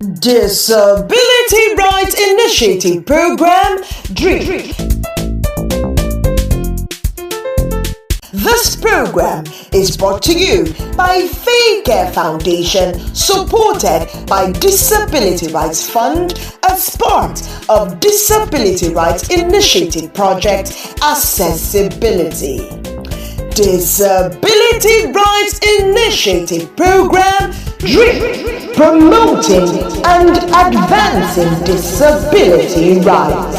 Disability Rights Initiative Program, DRIP. This program is brought to you by FAECARE Foundation, supported by Disability Rights Fund as part of Disability Rights Initiative Project Accessibility. Disability Rights Initiative Program, DRIP, promoting and advancing disability rights.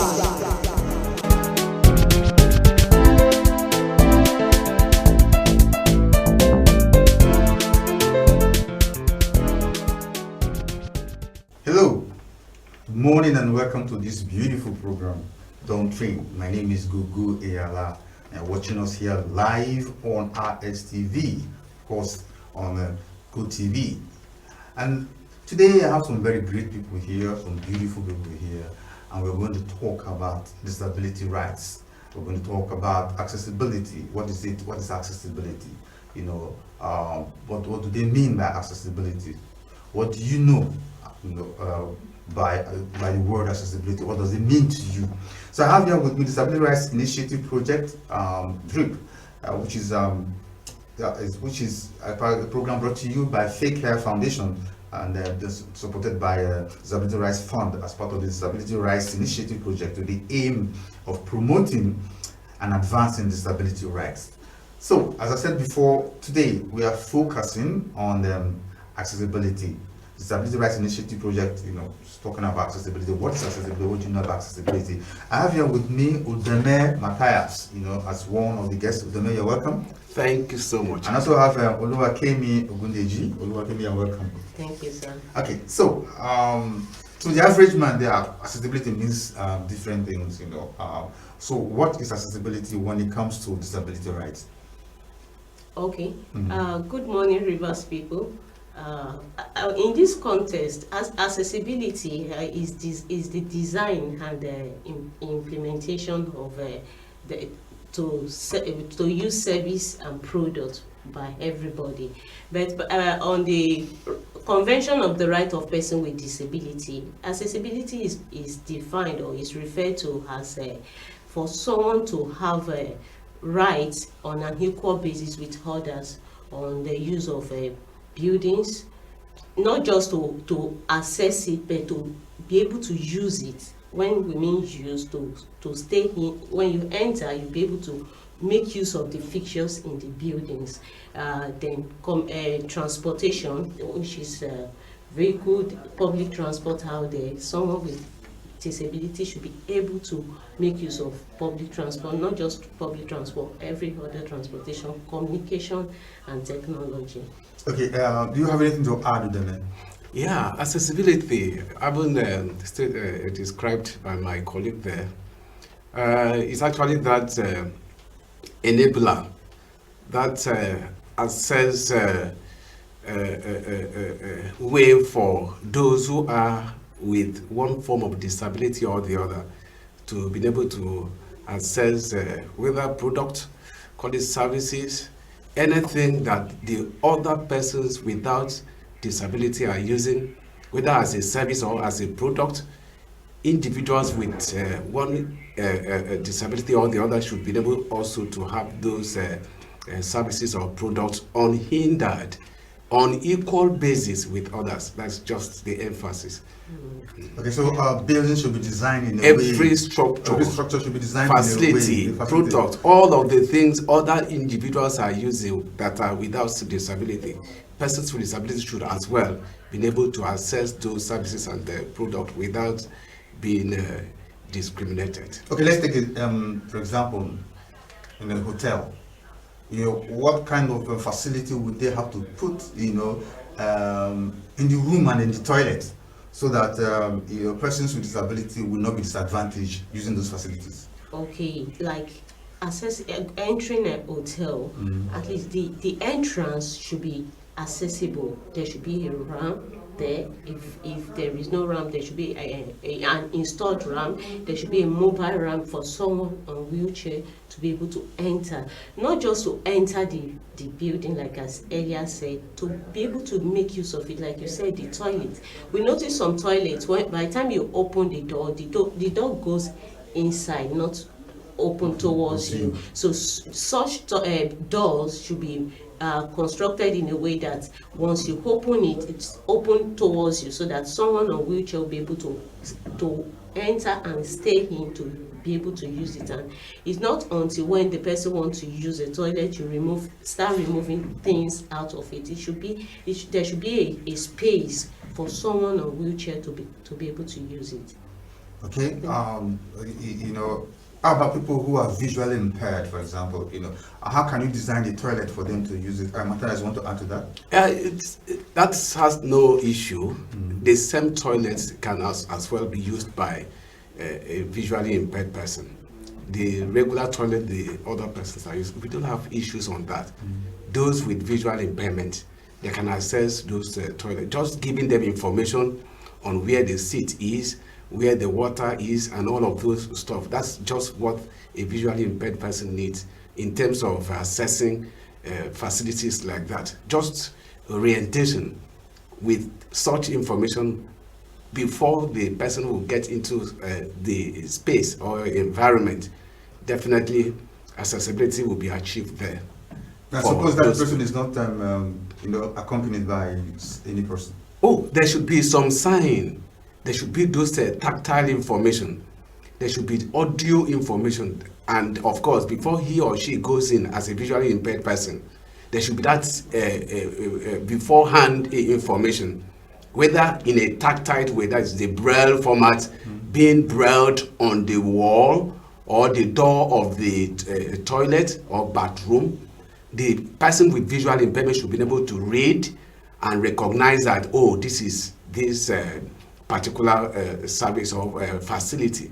Hello, good morning and welcome to this beautiful program, Don't Train. My name is Gugu Eyala, and watching us here live on RSTV, of course on Good TV. And today I have some very great people here, some beautiful people here, and we're going to talk about disability rights. We're going to talk about accessibility. What is it? What is accessibility? You know, what do they mean by accessibility? What do you know? By the word accessibility, what does it mean to you? So I have here with me Disability Rights Initiative Project, DRIP, which is a program brought to you by FAECARE Foundation and supported by Disability Rights Fund as part of the Disability Rights Initiative Project with the aim of promoting and advancing disability rights. So, as I said before, today we are focusing on accessibility. Disability Rights Initiative Project, is talking about accessibility. What is accessibility? What do you know about accessibility? I have here with me Udeme Matthias, as one of the guests. Udeme, you're welcome. Thank you so much. And also have Oluwakemi Ogundeji. Oluwakemi, you're welcome. Thank you, sir. Okay, so to the average man, accessibility means different things, So what is accessibility when it comes to disability rights? Okay. Good morning, Rivers people. In this context, accessibility is the design and the implementation of to use service and product by everybody. But on the Convention of the Right of Person with Disability, accessibility is defined or is referred to as for someone to have rights on an equal basis with others on the use of buildings, not just to access it, but to be able to use it. When we mean use, to stay in, when you enter, you'll be able to make use of the fixtures in the buildings. Then transportation, which is very good public transport out there. Someone with disability should be able to make use of public transport, not just public transport, every other transportation, communication and technology. Okay, do you have anything to add to that? Yeah, accessibility, I've been described by my colleague there. It's actually that enabler, that access way for those who are with one form of disability or the other to be able to access whether product, call it services, anything that the other persons without disability are using, whether as a service or as a product. Individuals with one disability or the other should be able also to have those services or products unhindered, on equal basis with others. That's just the emphasis. Okay, so buildings should be designed in a every way. structure Every structure should be designed facility, in a way. product, all of the things other individuals are using that are without disability. Persons with disability should as well be able to access those services and the product without being discriminated. Okay, let's take it, for example, in a hotel. What kind of facility would they have to put, in the room and in the toilet, so that persons with disability will not be disadvantaged using those facilities? Okay, like entering a hotel, at least the entrance should be accessible. There should be a ramp there. If there is no ramp, there should be an installed ramp. There should be a mobile ramp for someone on wheelchair to be able to enter, not just to enter the building, like as earlier said, to be able to make use of it. Like you said, the toilet. We notice some toilets, when by the time you open the door goes inside, not open towards you. So such doors should be constructed in a way that once you open it, it's open towards you, so that someone on wheelchair will be able to enter and stay in to be able to use it. And it's not until when the person wants to use a toilet you start removing things out of it. There should be a space for someone on wheelchair to be able to use it. Okay, how about people who are visually impaired, for example? How can you design the toilet for them to use it? Matthias, want to add to that? That has no issue. The same toilets can as well be used by a visually impaired person. The regular toilet the other persons are using, we don't have issues on that. Those with visual impairment, they can access those toilets. Just giving them information on where the seat is, where the water is, and all of those stuff. That's just what a visually impaired person needs in terms of accessing facilities like that. Just orientation with such information before the person will get into the space or environment. Definitely accessibility will be achieved there. I suppose that person is not accompanied by any person. Oh, there should be some sign. There should be those tactile information. There should be audio information. And of course, before he or she goes in as a visually impaired person, there should be that beforehand information, whether in a tactile way, that is the Braille format, being brailled on the wall or the door of the toilet or bathroom. The person with visual impairment should be able to read and recognize that, oh, this is this particular service or facility.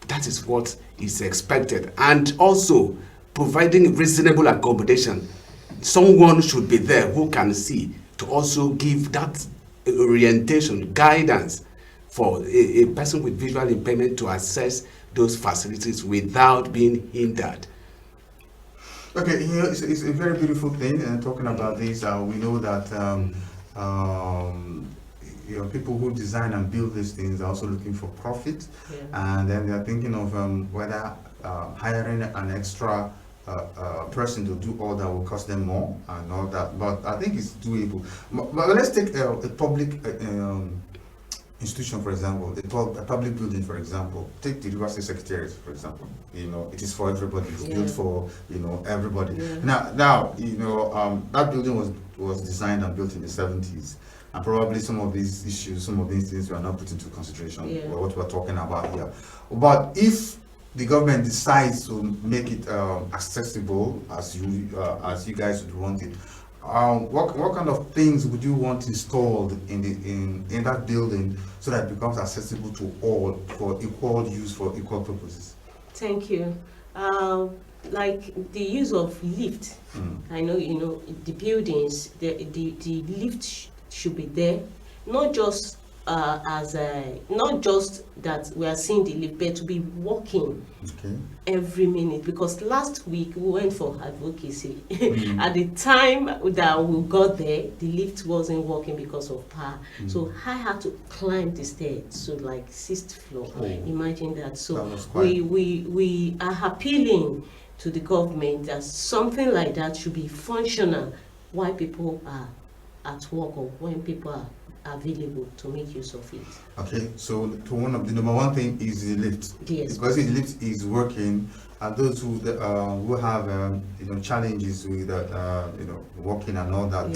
That is what is expected. And also providing reasonable accommodation. Someone should be there who can see to also give that orientation, guidance for a person with visual impairment to access those facilities without being hindered. Okay, it's a very beautiful thing. And talking about this, we know that people who design and build these things are also looking for profit, and then they're thinking of whether hiring an extra person to do all that will cost them more and all that. But I think it's doable. But let's take a public institution, for example, a public building, for example. Take the University Secretariat, for example. It is for everybody. It's built for everybody. Now that building was designed and built in the 70s. And probably some of these issues, some of these things were not put into consideration, what we're talking about here. But if the government decides to make it accessible as you guys would want it, what kind of things would you want installed in that building so that it becomes accessible to all for equal use, for equal purposes? Thank you. Like the use of lift. I know the buildings, the lift should be there, not just not just that we are seeing the lift, but to be walking every minute. Because last week we went for advocacy. At the time that we got there, the lift wasn't working because of power. So I had to climb the stairs to like 6th floor. Imagine that. So we are appealing to the government that something like that should be functional while people are at work or when people are available to make use of it. Okay, so the number one thing is the lift. Yes. Because the lift is working, and those who have challenges with walking and all that,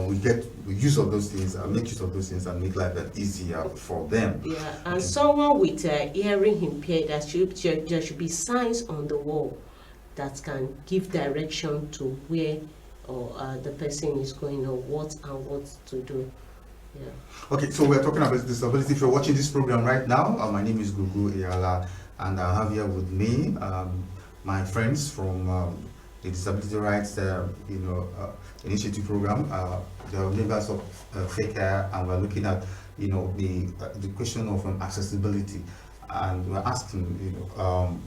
we get use of those things, make use of those things, and make life easier for them. Yeah, and someone with hearing impaired, there should be signs on the wall that can give direction to where the person is going, or what to do. Okay, so we're talking about disability. If you're watching this program right now, my name is Gugu Eyala, and I have here with me my friends from the Disability Rights, initiative program. The members of FAECARE, and we're looking at, the question of accessibility, and we're asking,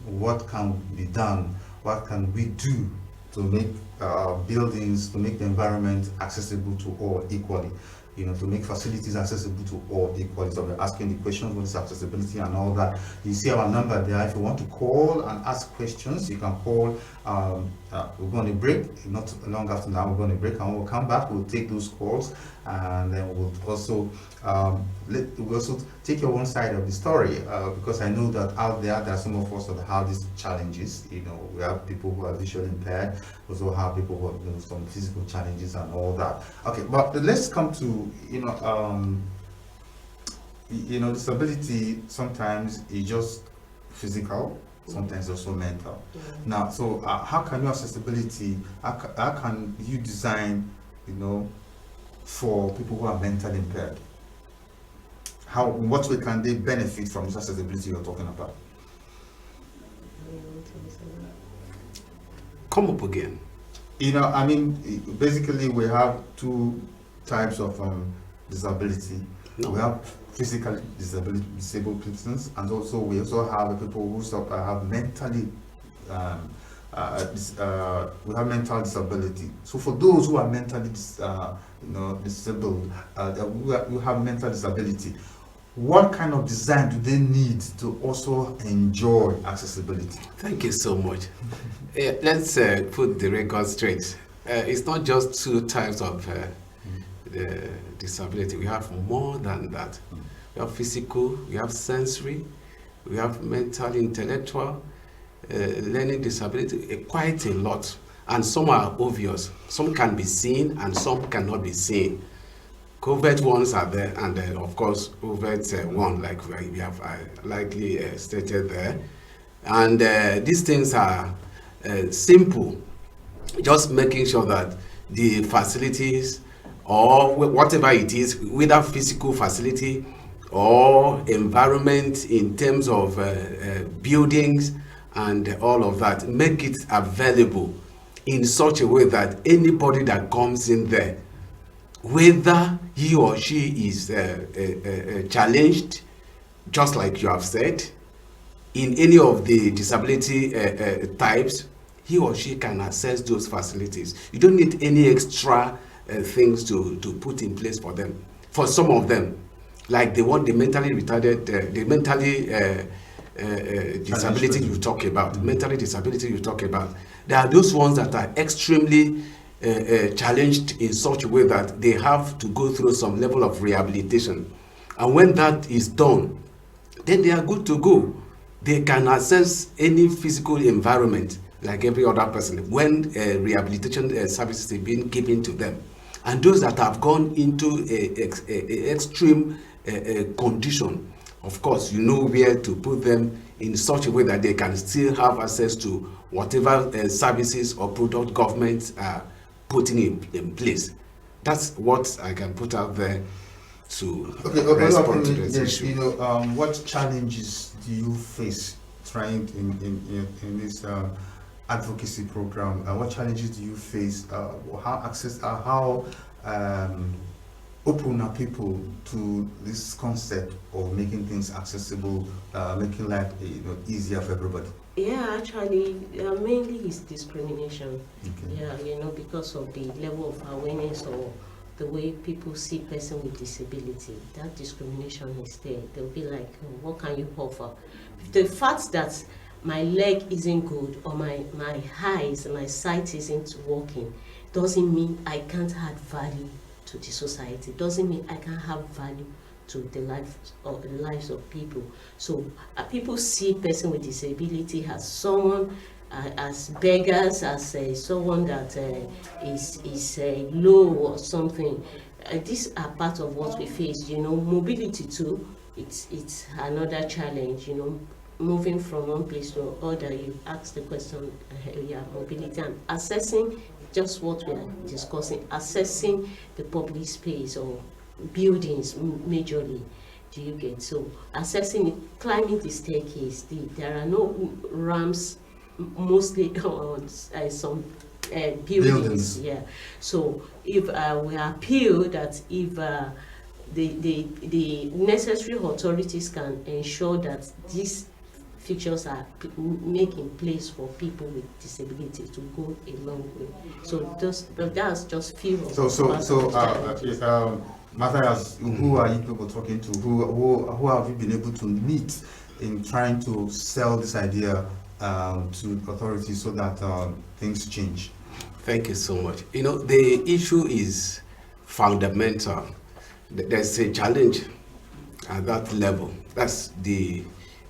what can be done, what can we do to make buildings, to make the environment accessible to all equally, to make facilities accessible to all equally. So we're asking the questions, what is accessibility and all that. You see our number there. If you want to call and ask questions, you can call. We're going to break, not long after now, we're going to break, and when we'll come back, we'll take those calls, and then we'll also take your own side of the story, because I know that out there are some of us that have these challenges. We have people who are visually impaired, we also have people who have some physical challenges and all that. Okay, but let's come to disability. Sometimes it's just physical, sometimes also mental. Now, so how can your accessibility, how can you design, for people who are mentally impaired? In what way can they benefit from this accessibility you're talking about? Come up again. Basically we have two types of disability. No. We have physically disabled persons, and also we also have people who have mentally we have mental disability. So for those who are mentally disabled, who have mental disability, what kind of design do they need to also enjoy accessibility? Thank you so much. Let's put the record straight. It's not just two types of disability. We have more than that. We have physical, we have sensory, we have mental, intellectual, learning disability, quite a lot. And some are obvious. Some can be seen and some cannot be seen. Covert ones are there, and of course, overt one, like we have likely stated there. And these things are simple, just making sure that the facilities or whatever it is, whether physical facility or environment in terms of buildings and all of that, make it available in such a way that anybody that comes in there, whether he or she is challenged, just like you have said, in any of the disability types, he or she can access those facilities. You don't need any extra things to put in place for them. For some of them, like the mentally retarded, the mentally disability you talk about, mentally disability you talk about, there are those ones that are extremely challenged in such a way that they have to go through some level of rehabilitation. And when that is done, then they are good to go. They can access any physical environment like every other person when rehabilitation services are being given to them. And those that have gone into a extreme condition, of course, you know where to put them in such a way that they can still have access to whatever services or product governments are putting in place. That's what I can put out there to respond to this issue. What challenges do you face trying in this advocacy program? What challenges do you face? How open are people to this concept of making things accessible, making life easier for everybody? Yeah, actually, mainly is discrimination. Okay. Yeah, because of the level of awareness or the way people see person with disability. That discrimination is there. They'll be like, what can you offer? The fact that my leg isn't good or my eyes, my sight isn't working doesn't mean I can't add value to the society. Doesn't mean I can have value to the lives of people. So people see person with disability as someone, as beggars, as someone that is low or something. These are part of what we face. Mobility too. It's another challenge. Moving from one place to another. You asked the question, mobility and assessing. Just what we are discussing, assessing the public space or buildings majorly. Do you get? So assessing it, climbing the staircase, there are no ramps mostly on some buildings. Yeah. So if we appeal that if the necessary authorities can ensure that these features are made in place for people with disability to go a long way. So that's just few of Matthias, who are you people talking to? Who have you been able to meet in trying to sell this idea to authorities so that things change? Thank you so much. You know, the issue is fundamental. There's a challenge at that level. That's the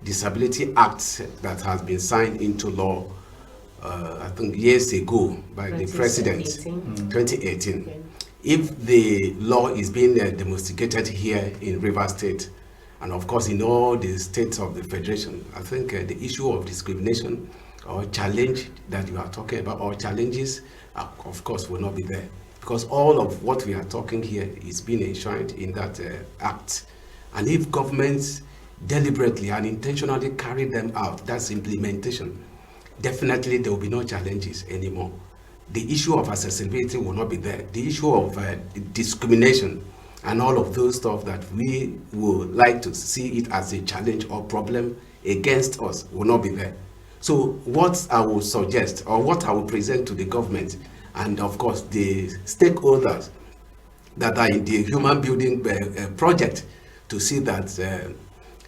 Disability Act that has been signed into law, I think years ago by the President, 2018. Okay. If the law is being demonstrated here in Rivers State, and of course in all the states of the Federation, I think the issue of discrimination or challenge that you are talking about, or challenges, of course, will not be there. Because all of what we are talking here is being enshrined in that act. And if governments deliberately and intentionally carry them out, that's implementation, definitely there will be no challenges anymore. The issue of accessibility will not be there. The issue of discrimination and all of those stuff that we would like to see it as a challenge or problem against us will not be there. So what I will suggest, or what I will present to the government, and of course the stakeholders that are in the human building project, to see that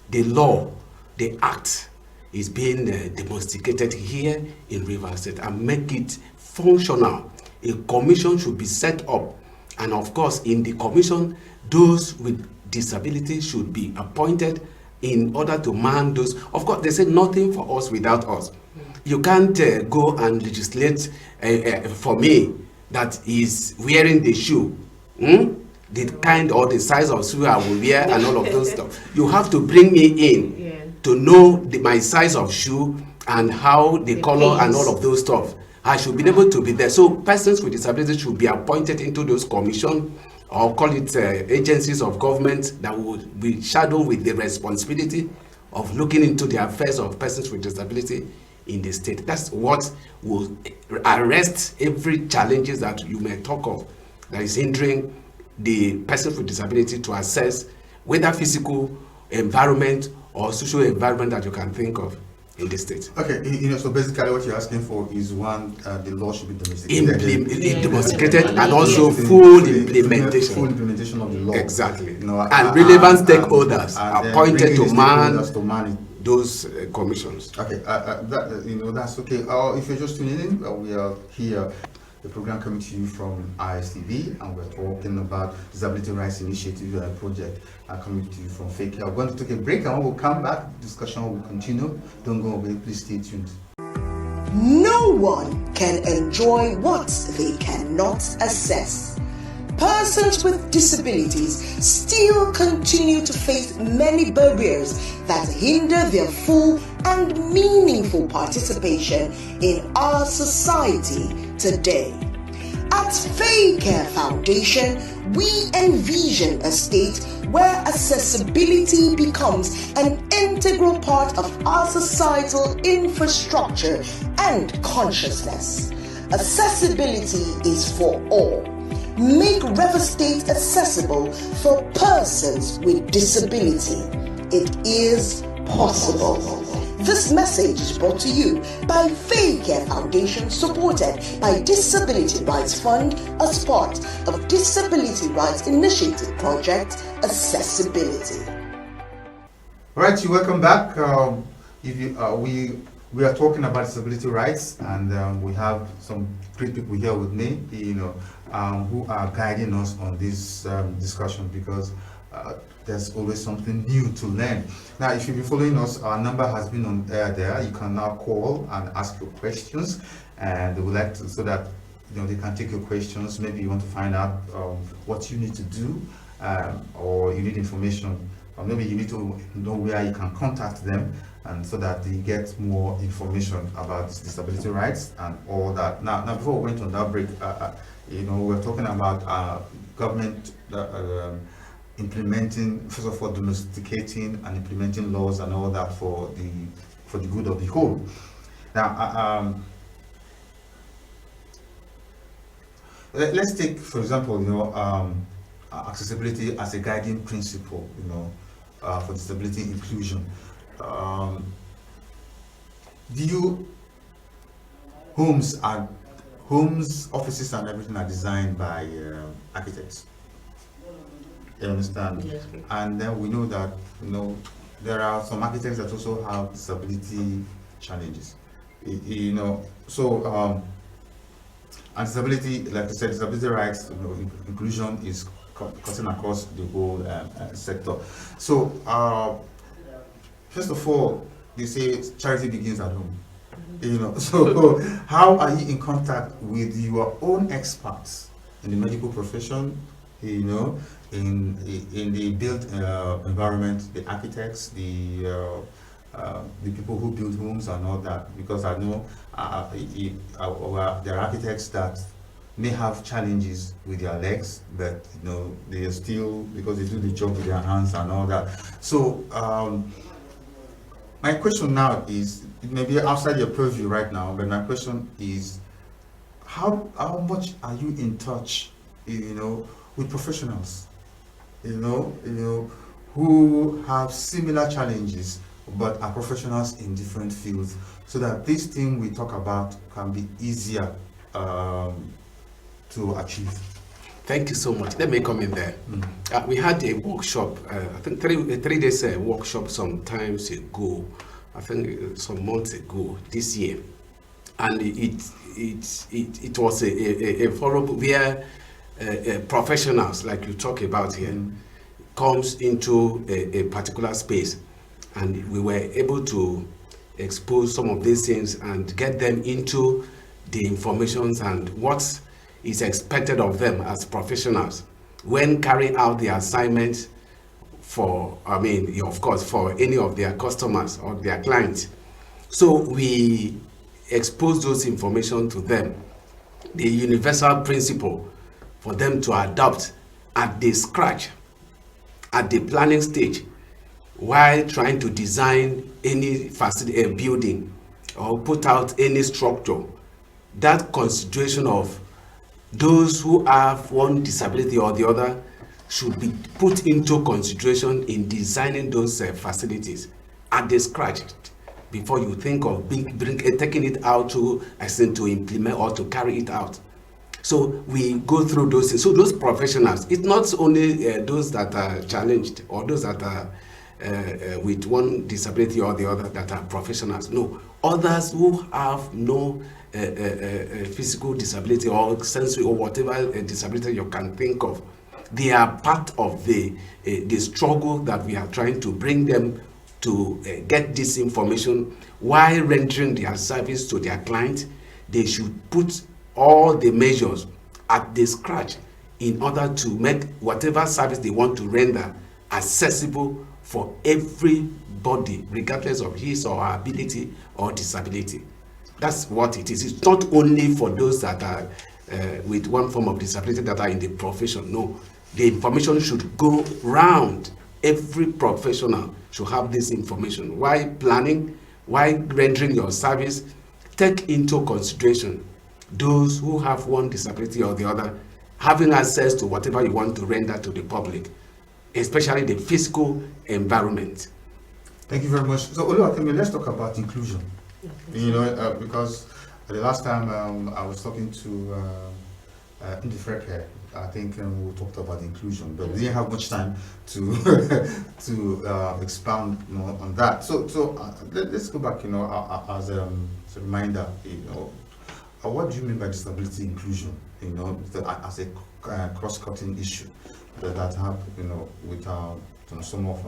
the law, the act, is being demonstrated here in Rivers State and make it functional. A commission should be set up, and of course in the commission those with disabilities should be appointed in order to man those. Of course, they said nothing for us without us. You can't go and legislate for me that is wearing the shoe, the kind or the size of shoe I will wear and all of those stuff. You have to bring me in to know my size of shoe and how the color and all of those stuff. I should be able to be there. So persons with disabilities should be appointed into those commissions, or call it agencies of government, that will be shadowed with the responsibility of looking into the affairs of persons with disability in the state. That's what will arrest every challenges that you may talk of that is hindering the persons with disability to access whether physical environment or social environment that you can think of in the state. Okay, so basically what you're asking for is one, the law should be domesticated, and also full implementation. Full implementation of the law. Exactly. And relevant stakeholders appointed to man those commissions. Okay, that's okay. If you're just tuning in, we are here, the program coming to you from ISTV, and we're talking about Disability Rights Initiative project coming to you from FAECARE. We're going to take a break, and when we'll come back, the discussion will continue. Don't go away, please stay tuned. No one can enjoy what they cannot assess. Persons with disabilities still continue to face many barriers that hinder their full and meaningful participation in our society today. At FAECARE Foundation, we envision a state where accessibility becomes an integral part of our societal infrastructure and consciousness. Accessibility is for all. Make Rivers State accessible for persons with disability. It is possible. This message is brought to you by FAECARE Foundation, supported by Disability Rights Fund as part of Disability Rights Initiative Project Accessibility. All right, welcome back. We are talking about disability rights, and we have some great people here with me, who are guiding us on this discussion, because there's always something new to learn. Now, if you've been following us, our number has been on air there. You can now call and ask your questions, and they would like to, so that they can take your questions. Maybe you want to find out what you need to do, or you need information, or maybe you need to know where you can contact them, and so that they get more information about disability rights and all that. Now before we went on that break, we're talking about government implementing, first of all, domesticating and implementing laws and all that for the good of the whole. Now, let's take, for example, accessibility as a guiding principle, for disability inclusion. Do you homes, offices, and everything are designed by architects? You understand? Yes. And then we know that there are some architects that also have disability challenges. So and disability, like I said, disability rights, inclusion is cutting across the whole sector. So first of all, they say charity begins at home. So how are you in contact with your own experts in the medical profession, in the built environment, the architects, the people who build homes and all that? Because I know there are architects that may have challenges with their legs, but they are still, because they do the job with their hands and all that. So my question now is, it may be outside your purview right now, but my question is, how much are you in touch, with professionals, who have similar challenges but are professionals in different fields, so that this thing we talk about can be easier to achieve? Thank you so much. Let me come in there. We had a workshop, I think 3 days workshop some times ago, I think some months ago this year, and it was a forum where professionals, like you talk about here, comes into a particular space, and we were able to expose some of these things and get them into the informations and what is expected of them as professionals when carrying out the assignment for, of course, for any of their customers or their clients. So we expose those information to them, the universal principle for them to adopt at the scratch, at the planning stage, while trying to design any facility, a building, or put out any structure. That consideration of those who have one disability or the other should be put into consideration in designing those facilities at the scratch, before you think of taking it out to implement or to carry it out. So we go through those things. So those professionals, it's not only those that are challenged or those that are with one disability or the other that are professionals. No, others who have no physical disability or sensory or whatever disability you can think of, they are part of the struggle that we are trying to bring them to get this information while rendering their service to their client. They should put all the measures at the scratch in order to make whatever service they want to render accessible for everybody, regardless of his or her ability or disability. That's what it is. It's not only for those that are with one form of disability that are in the profession. No, the information should go round. Every professional should have this information. While planning, while rendering your service, take into consideration those who have one disability or the other having access to whatever you want to render to the public, especially the physical environment. Thank you very much. So Oluwakemi, let's talk about inclusion. Okay. Because the last time I was talking to FAECARE, I think we talked about inclusion, but we didn't have much time to to expound on that. So let's go back, as a reminder, what do you mean by disability inclusion? As a cross-cutting issue that have, with some of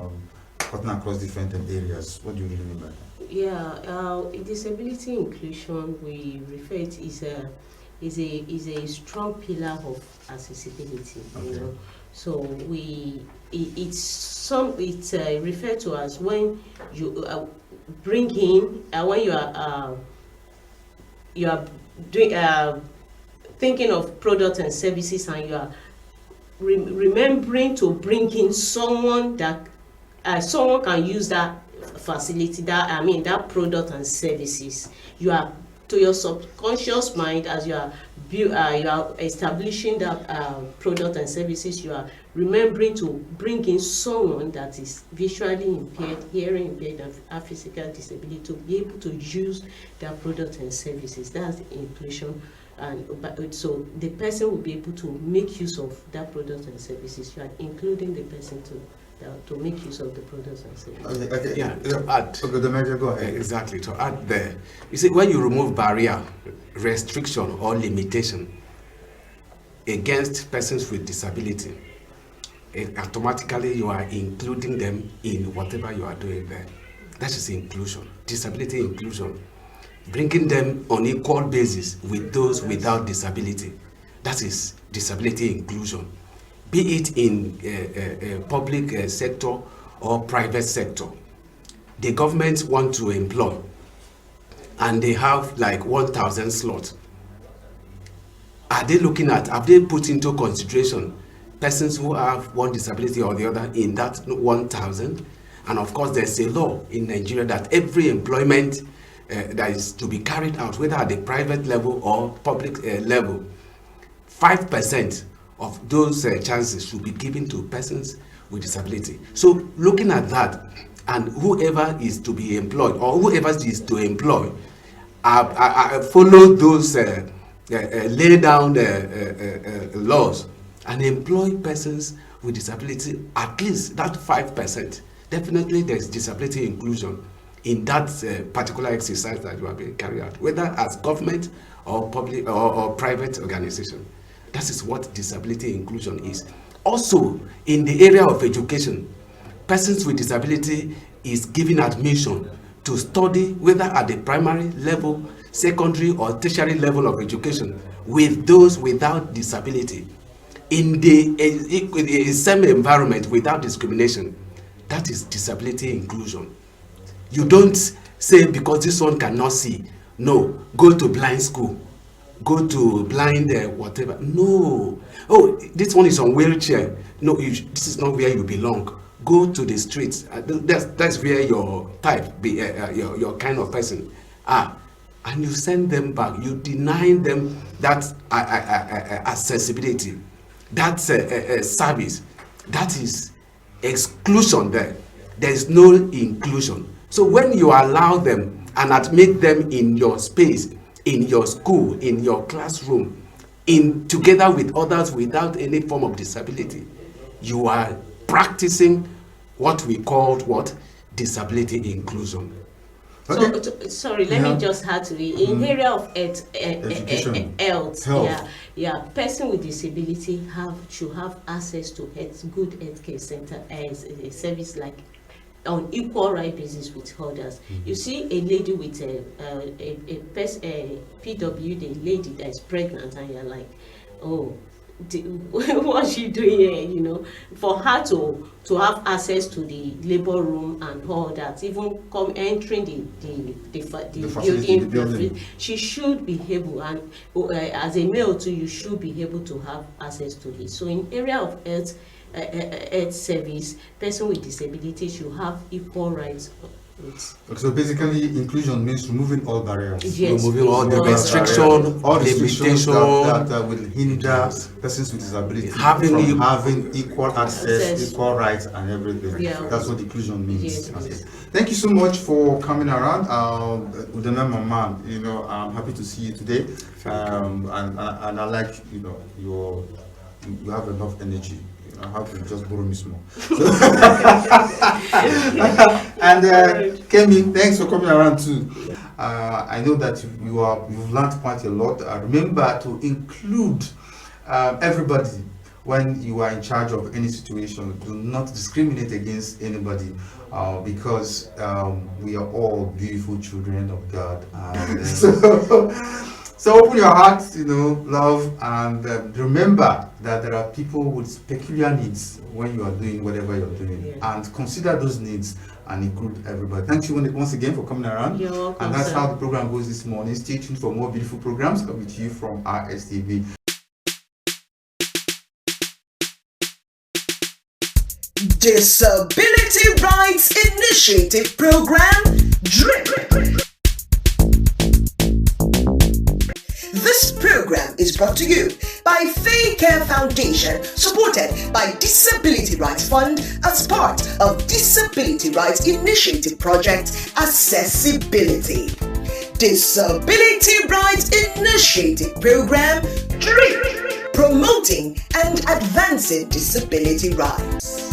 cutting across different areas. What do you really mean by that? Yeah, disability inclusion, we refer it is a strong pillar of accessibility. Okay. So it's referred to as when you bring in when you are doing thinking of products and services, and you are remembering to bring in someone that someone can use that facility, that product and services. You are, to your subconscious mind, as you are establishing that product and services, you are remembering to bring in someone that is visually impaired, hearing impaired, and have physical disability to be able to use that product and services. That's the inclusion. And so the person will be able to make use of that product and services. You are including the person to make use of the products and services. Okay. Yeah, to add. Okay, the manager, go ahead. Exactly, to add there. You see, when you remove barrier, restriction, or limitation against persons with disability, automatically you are including them in whatever you are doing there. That is inclusion, disability inclusion. Bringing them on equal basis with those without disability. That is disability inclusion. Be it in a public sector or private sector. The government want to employ, and they have like 1,000 slots. Have they put into consideration persons who have one disability or the other in that 1,000? And of course, there's a law in Nigeria that every employment that is to be carried out, whether at the private level or public level, 5% of those chances should be given to persons with disability. So looking at that, and whoever is to be employed or whoever is to employ, follow those lay down laws and employ persons with disability, at least that 5%. Definitely there's disability inclusion in that particular exercise that you are being carried out, whether as government or public or private organization. That is what disability inclusion is. Also, in the area of education, persons with disability is given admission to study, whether at the primary level, secondary or tertiary level of education, with those without disability in the same environment without discrimination. That is disability inclusion. You don't say because this one cannot see, no, go to blind school, go to blind whatever. No. Oh, this one is on wheelchair. No, this is not where you belong. Go to the streets. That's where your type, your kind of person are. And you send them back. You deny them that accessibility, that service. That is exclusion there. There is no inclusion. So when you allow them and admit them in your space, in your school, in your classroom, together with others without any form of disability, you are practicing what we called disability inclusion. Okay. So, sorry, let me just add to it. In area of health, yeah, person with disability should have access to good healthcare center as a service like on equal right basis with others. You see a lady with a PW, the lady that is pregnant, and you're like, oh, what's she doing here? You know, for her to have access to the labor room and all that, even entering the building, she should be able, and as a male too, you should be able to have access to it. So in area of health service, person with disability should have equal rights. So basically, inclusion means removing all barriers. Yes, removing all the restriction, all restrictions limitation that will hinder persons with disability having having equal access, equal rights, and everything. Yeah. That's what inclusion means. Yes, Okay. yes. Thank you so much for coming around. Udeme man, I'm happy to see you today. And I like, you have enough energy. I have to just borrow me small. And Kemi, thanks for coming around too. I know that you've learned quite a lot. Remember to include everybody when you are in charge of any situation. Do not discriminate against anybody, because we are all beautiful children of God. So open your heart, love, and remember that there are people with peculiar needs when you are doing whatever you're doing. Yeah. And consider those needs and include everybody. Thank you once again for coming around. You're welcome, and that's sir. how the program goes this morning. Stay tuned for more beautiful programs coming to you from RSTV. Disability Rights Initiative Program, DRIP. This program is brought to you by FAECARE Foundation, supported by Disability Rights Fund as part of Disability Rights Initiative Project Accessibility. Disability Rights Initiative Program, DRIP, promoting and advancing disability rights.